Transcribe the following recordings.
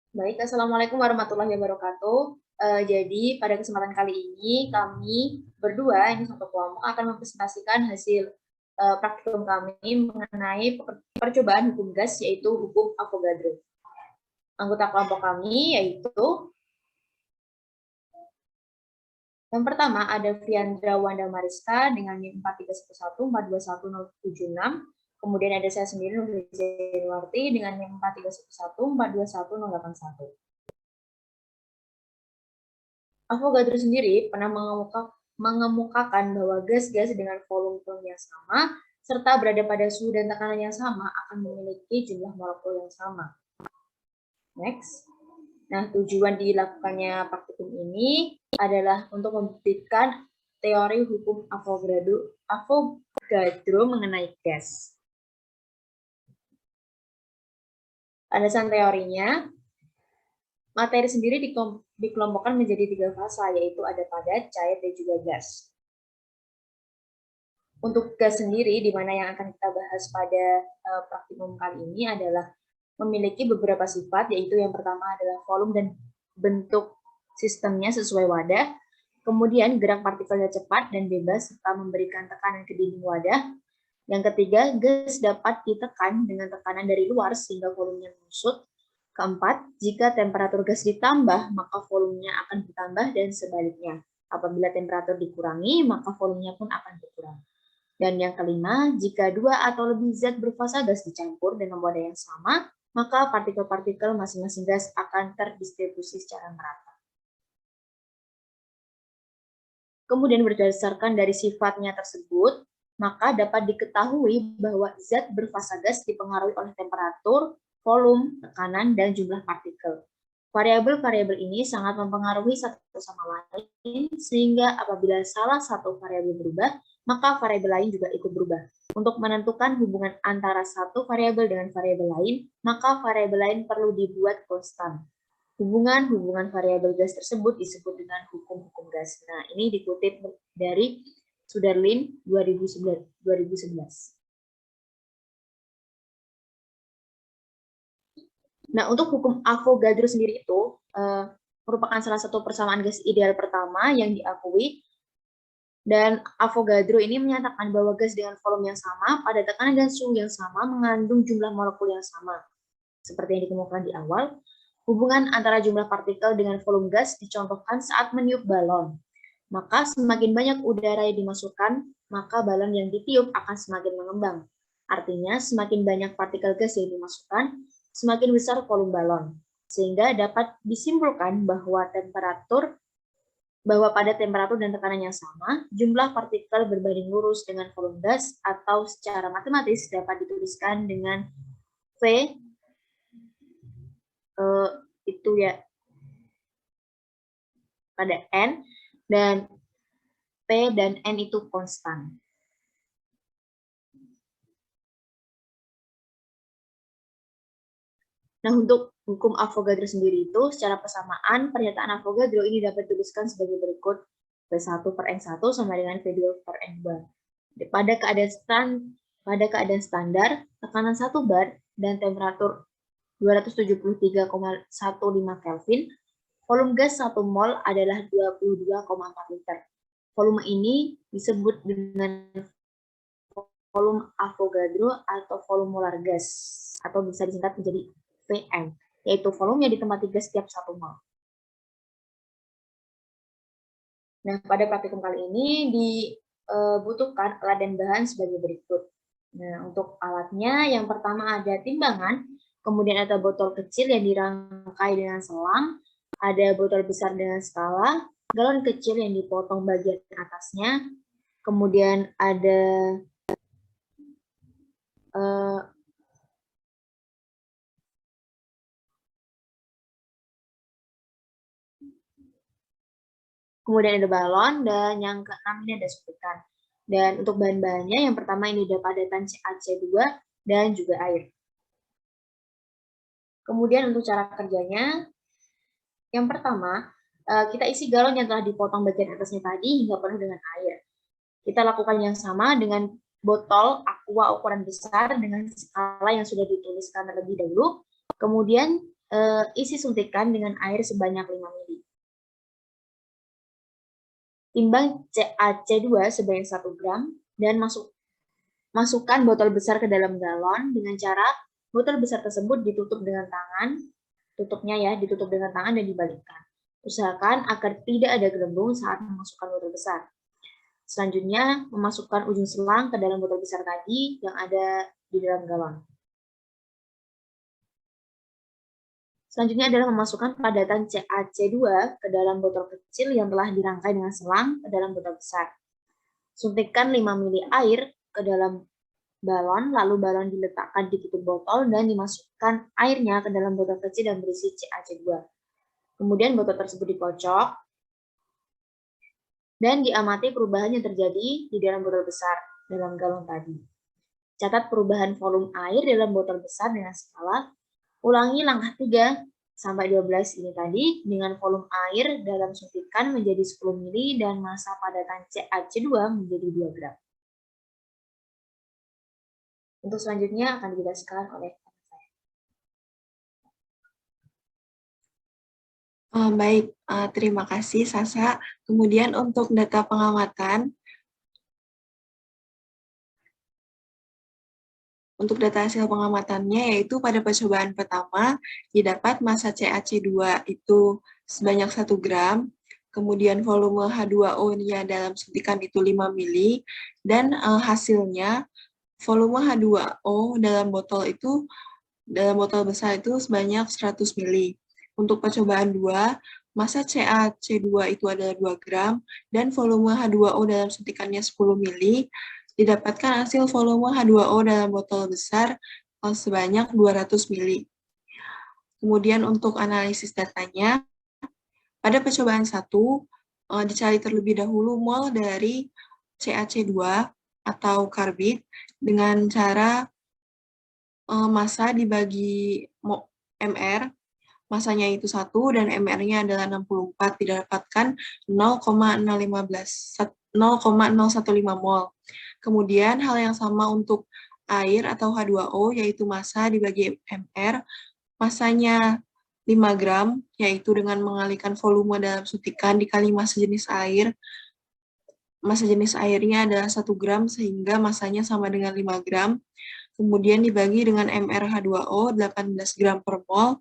Baik, Assalamualaikum warahmatullahi wabarakatuh. Jadi pada kesempatan kali ini kami berdua ini satu kelompok akan mempresentasikan hasil praktikum kami mengenai percobaan hukum gas yaitu hukum Avogadro. Anggota kelompok kami yaitu yang pertama ada Viandra Wanda Mariska dengan NIM 4311 421076. Kemudian ada saya sendiri Nurul Januarti dengan NIM 4311 421081. Avogadro sendiri pernah mengemukakan bahwa gas-gas dengan volume yang sama serta berada pada suhu dan tekanan yang sama akan memiliki jumlah molekul yang sama. Next. Nah, tujuan dilakukannya praktikum ini adalah untuk membuktikan teori hukum Avogadro mengenai gas. Landasan teorinya, materi sendiri dikelompokkan menjadi 3 fase, yaitu ada padat, cair, dan juga gas. Untuk gas sendiri, di mana yang akan kita bahas pada praktikum kali ini adalah memiliki beberapa sifat, yaitu yang pertama adalah volume dan bentuk sistemnya sesuai wadah, kemudian gerak partikelnya cepat dan bebas, serta memberikan tekanan ke dinding wadah. Yang ketiga, gas dapat ditekan dengan tekanan dari luar sehingga volumenya menyusut. Keempat, jika temperatur gas ditambah, maka volumenya akan bertambah dan sebaliknya. Apabila temperatur dikurangi, maka volumenya pun akan berkurang. Dan yang kelima, jika 2 atau lebih zat berfasa gas dicampur dengan wadah yang sama, maka partikel-partikel masing-masing gas akan terdistribusi secara merata. Kemudian berdasarkan dari sifatnya tersebut, maka dapat diketahui bahwa zat berfasa gas dipengaruhi oleh temperatur, volume, tekanan, dan jumlah partikel. Variabel-variabel ini sangat mempengaruhi satu sama lain, sehingga apabila salah satu variabel berubah, maka variabel lain juga ikut berubah. Untuk menentukan hubungan antara satu variabel dengan variabel lain, maka variabel lain perlu dibuat konstan. Hubungan-hubungan variabel gas tersebut disebut dengan hukum-hukum gas. Nah, ini dikutip dari Sudarlin 2011. Nah, untuk hukum Avogadro sendiri itu merupakan salah satu persamaan gas ideal pertama yang diakui. Dan Avogadro ini menyatakan bahwa gas dengan volume yang sama, pada tekanan dan suhu yang sama, mengandung jumlah molekul yang sama. Seperti yang dikemukakan di awal, hubungan antara jumlah partikel dengan volume gas dicontohkan saat meniup balon. Maka semakin banyak udara yang dimasukkan, maka balon yang ditiup akan semakin mengembang. Artinya, semakin banyak partikel gas yang dimasukkan, semakin besar volume balon. Sehingga dapat disimpulkan bahwa pada temperatur dan tekanan yang sama, jumlah partikel berbanding lurus dengan volume gas, atau secara matematis dapat dituliskan dengan V itu ya pada N, dan P dan N itu konstan. Nah, untuk hukum Avogadro sendiri itu, secara persamaan, pernyataan Avogadro ini dapat dituliskan sebagai berikut. V1 per N1 sama dengan V2 per N2. Pada keadaan standar, tekanan 1 bar dan temperatur 273,15 Kelvin, volume gas 1 mol adalah 22,4 liter. Volume ini disebut dengan volume Avogadro atau volume molar gas, atau bisa disingkat menjadi VM, yaitu volume yang ditempati gas setiap 1 mol. Nah, pada praktikum kali ini dibutuhkan alat dan bahan sebagai berikut. Nah, untuk alatnya, yang pertama ada timbangan, kemudian ada botol kecil yang dirangkai dengan selang, ada botol besar dengan skala, galon kecil yang dipotong bagian atasnya, kemudian ada kemudian ada balon, dan yang keenam ini ada suntikan. Dan untuk bahan-bahannya, yang pertama ini ada padatan CaC2 dan juga air. Kemudian untuk cara kerjanya, yang pertama, kita isi galon yang telah dipotong bagian atasnya tadi hingga penuh dengan air. Kita lakukan yang sama dengan botol aqua ukuran besar dengan skala yang sudah dituliskan terlebih dahulu. Kemudian isi suntikan dengan air sebanyak 5 ml. Timbang CaC2 sebanyak 1 gram dan masukkan botol besar ke dalam galon dengan cara botol besar tersebut ditutup dengan tangan, tutupnya ya, ditutup dengan tangan dan dibalikkan. Usahakan agar tidak ada gelembung saat memasukkan botol besar. Selanjutnya, memasukkan ujung selang ke dalam botol besar tadi yang ada di dalam galon. Selanjutnya adalah memasukkan padatan CaC2 ke dalam botol kecil yang telah dirangkai dengan selang ke dalam botol besar. Suntikkan 5 ml air ke dalam balon, lalu balon diletakkan di tutup botol dan dimasukkan airnya ke dalam botol kecil yang berisi CaC2. Kemudian botol tersebut dikocok dan diamati perubahan yang terjadi di dalam botol besar dalam galon tadi. Catat perubahan volume air dalam botol besar dengan skala. Ulangi langkah 3 sampai 12 ini tadi dengan volume air dalam suntikan menjadi 10 ml dan massa padatan CaC2 menjadi 2 gram. Untuk selanjutnya akan dijelaskan oleh saya. Baik, terima kasih Sasa. Kemudian untuk data pengamatan, untuk data hasil pengamatannya yaitu pada percobaan pertama didapat massa CaC2 itu sebanyak 1 gram, kemudian volume H2O-nya dalam suntikan itu 5 ml, dan hasilnya volume H2O dalam botol besar itu sebanyak 100 ml. Untuk percobaan 2, massa CaC2 itu adalah 2 gram dan volume H2O dalam suntikannya 10 ml. Didapatkan hasil volume H2O dalam botol besar sebanyak 200 ml. Kemudian untuk analisis datanya, pada percobaan 1, dicari terlebih dahulu mol dari CaC2 atau karbit dengan cara massa dibagi MR, massanya itu 1 dan MR-nya adalah 64, didapatkan 0,015 mol. Kemudian hal yang sama untuk air atau H2O, yaitu massa dibagi MR, massanya 5 gram, yaitu dengan mengalihkan volume dalam suntikan dikali massa jenis air. Massa jenis airnya adalah 1 gram, sehingga massanya sama dengan 5 gram. Kemudian dibagi dengan MrH2O 18 gram per mol,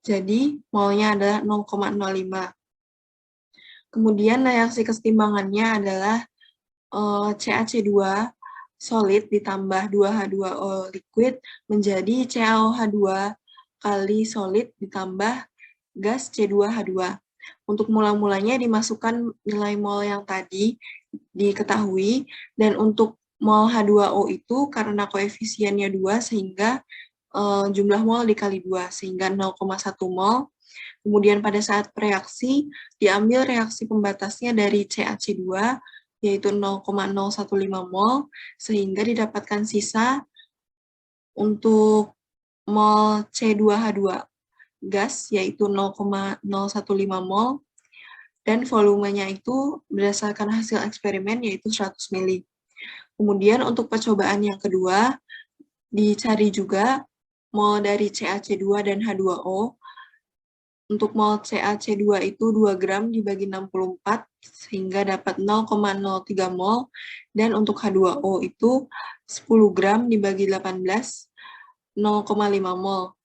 jadi molnya adalah 0,05. Kemudian reaksi kesetimbangannya adalah CaC2 solid ditambah 2H2O liquid menjadi CaOH2 kali solid ditambah gas C2H2. Untuk mula-mulanya dimasukkan nilai mol yang tadi diketahui, dan untuk mol H2O itu karena koefisiennya 2 sehingga jumlah mol dikali 2 sehingga 0,1 mol. Kemudian pada saat reaksi diambil reaksi pembatasnya dari CaC2 yaitu 0,015 mol sehingga didapatkan sisa untuk mol C2H2 gas yaitu 0,015 mol dan volumenya itu berdasarkan hasil eksperimen yaitu 100 ml. Kemudian untuk percobaan yang kedua dicari juga mol dari CaC2 dan H2O. Untuk mol CaC2 itu 2 gram dibagi 64 sehingga dapat 0,03 mol, dan untuk H2O itu 10 gram dibagi 18 0,5 mol.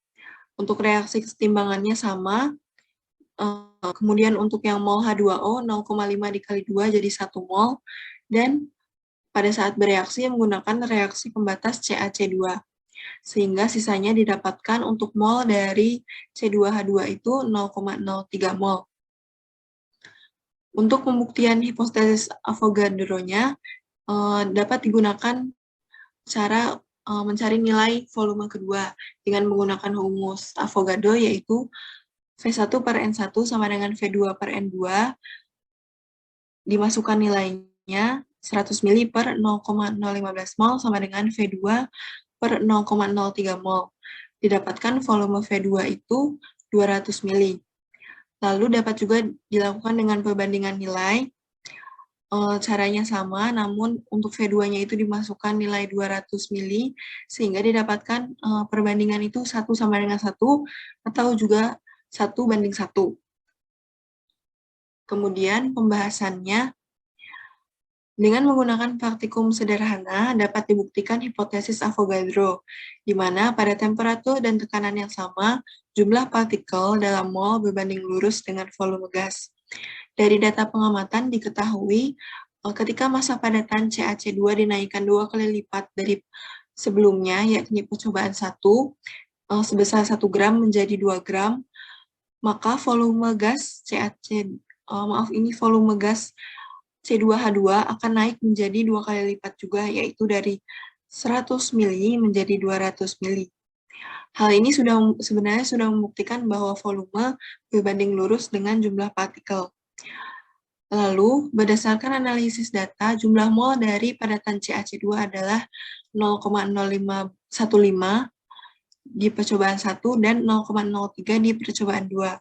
Untuk reaksi kesetimbangannya sama. Kemudian untuk yang mol H2O 0,5 dikali 2 jadi 1 mol, dan pada saat bereaksi menggunakan reaksi pembatas CaC2. Sehingga sisanya didapatkan untuk mol dari C2H2 itu 0,03 mol. Untuk pembuktian hipotesis Avogadro-nya dapat digunakan cara mencari nilai volume kedua dengan menggunakan rumus Avogadro yaitu V1 per N1 sama dengan V2 per N2, dimasukkan nilainya 100 ml per 0,015 mol sama dengan V2 per 0,03 mol. Didapatkan volume V2 itu 200 ml. Lalu dapat juga dilakukan dengan perbandingan nilai. caranya sama, namun untuk V2-nya itu dimasukkan nilai 200 mili, sehingga didapatkan perbandingan itu 1 sama dengan 1, atau juga 1:1. Kemudian pembahasannya, dengan menggunakan praktikum sederhana dapat dibuktikan hipotesis Avogadro, di mana pada temperatur dan tekanan yang sama, jumlah partikel dalam mol berbanding lurus dengan volume gas. Dari data pengamatan diketahui ketika massa padatan CaC2 dinaikkan 2 kali lipat dari sebelumnya, yakni percobaan 1, sebesar 1 gram menjadi 2 gram, maka volume gas volume gas C2H2 akan naik menjadi 2 kali lipat juga, yaitu dari 100 mili menjadi 200 mili. Hal ini sebenarnya sudah membuktikan bahwa volume berbanding lurus dengan jumlah partikel. Lalu, berdasarkan analisis data, jumlah mol dari padatan CaC2 adalah 0,0515 di percobaan 1 dan 0,03 di percobaan 2.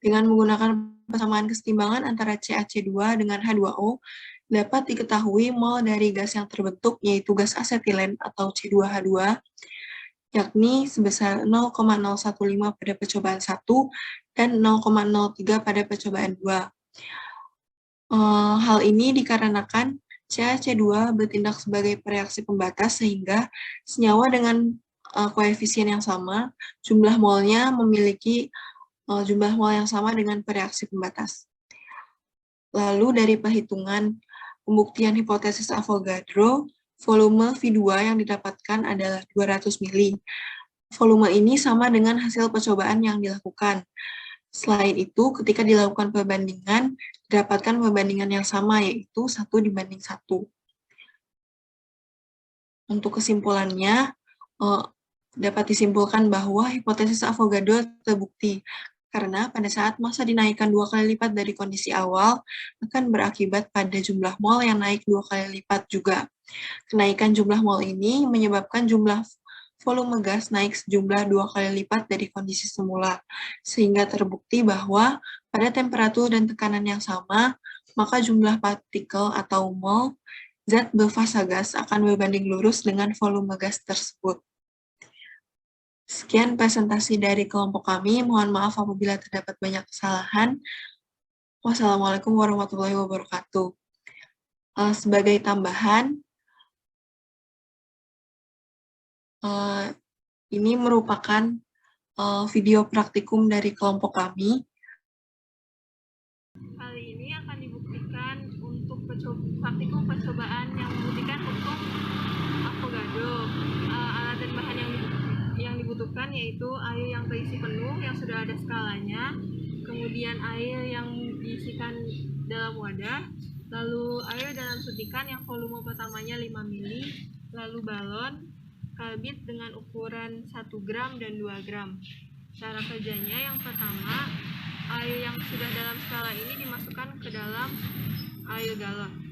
Dengan menggunakan persamaan kesetimbangan antara CaC2 dengan H2O, dapat diketahui mol dari gas yang terbentuk, yaitu gas asetilen atau C2H2, yakni sebesar 0,015 pada percobaan 1 dan 0,03 pada percobaan 2. Hal ini dikarenakan CaC2 bertindak sebagai reaksi pembatas, sehingga senyawa dengan koefisien yang sama, jumlah molnya memiliki jumlah mol yang sama dengan reaksi pembatas. Lalu dari perhitungan pembuktian hipotesis Avogadro, volume V2 yang didapatkan adalah 200 mili. Volume ini sama dengan hasil percobaan yang dilakukan. Selain itu, ketika dilakukan perbandingan, didapatkan perbandingan yang sama, yaitu 1:1. Untuk kesimpulannya, dapat disimpulkan bahwa hipotesis Avogadro terbukti, karena pada saat massa dinaikkan 2 kali lipat dari kondisi awal, akan berakibat pada jumlah mol yang naik 2 kali lipat juga. Kenaikan jumlah mol ini menyebabkan jumlah volume gas naik sejumlah 2 kali lipat dari kondisi semula, sehingga terbukti bahwa pada temperatur dan tekanan yang sama, maka jumlah partikel atau mol zat berfasa gas akan berbanding lurus dengan volume gas tersebut. Sekian presentasi dari kelompok kami. Mohon maaf apabila terdapat banyak kesalahan. Wassalamualaikum warahmatullahi wabarakatuh. Sebagai tambahan, ini merupakan video praktikum dari kelompok kami. Kali ini akan dibuktikan untuk praktikum percobaan yang membuktikan hukum Avogadro. Alat dan bahan yang dibutuhkan yaitu air yang terisi penuh yang sudah ada skalanya, kemudian air yang diisikan dalam wadah, lalu air dalam suntikan yang volume pertamanya 5 mili, lalu balon, karbit dengan ukuran 1 gram dan 2 gram. Cara kerjanya yang pertama, air yang sudah dalam skala ini dimasukkan ke dalam air galon.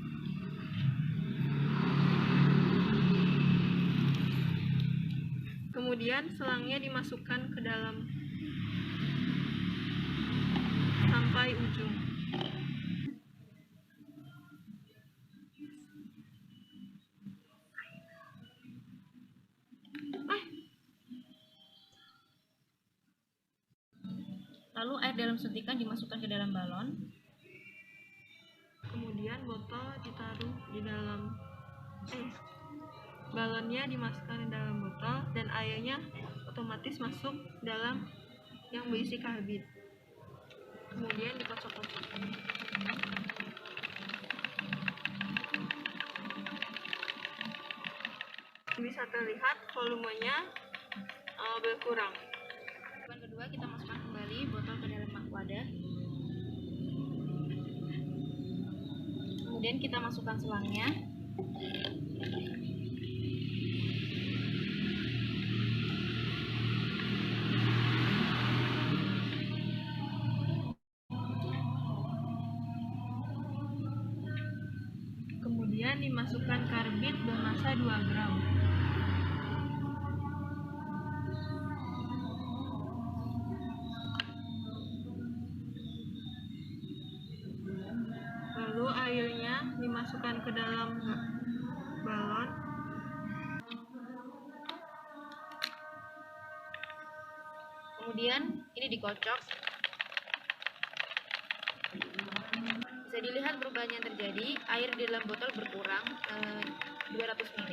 Kemudian selangnya dimasukkan ke dalam sampai ujung. Lalu air dalam suntikan dimasukkan ke dalam balon. Kemudian botol ditaruh di dalam balonnya dimasukkan ke dalam botol dan airnya otomatis masuk dalam yang berisi karbit. Kemudian dikocok-kocokkan. Bisa terlihat volumenya berkurang. Yang kedua, kita masukkan kembali botol ke dalam wadah. Kemudian kita masukkan selangnya. Kemudian dimasukkan karbit bermassa 2 gram. Lalu airnya dimasukkan dimasukkan ke dalam balon. Kemudian ini dikocok. Bisa dilihat perubahan yang terjadi, air di dalam botol berkurang 200 ml.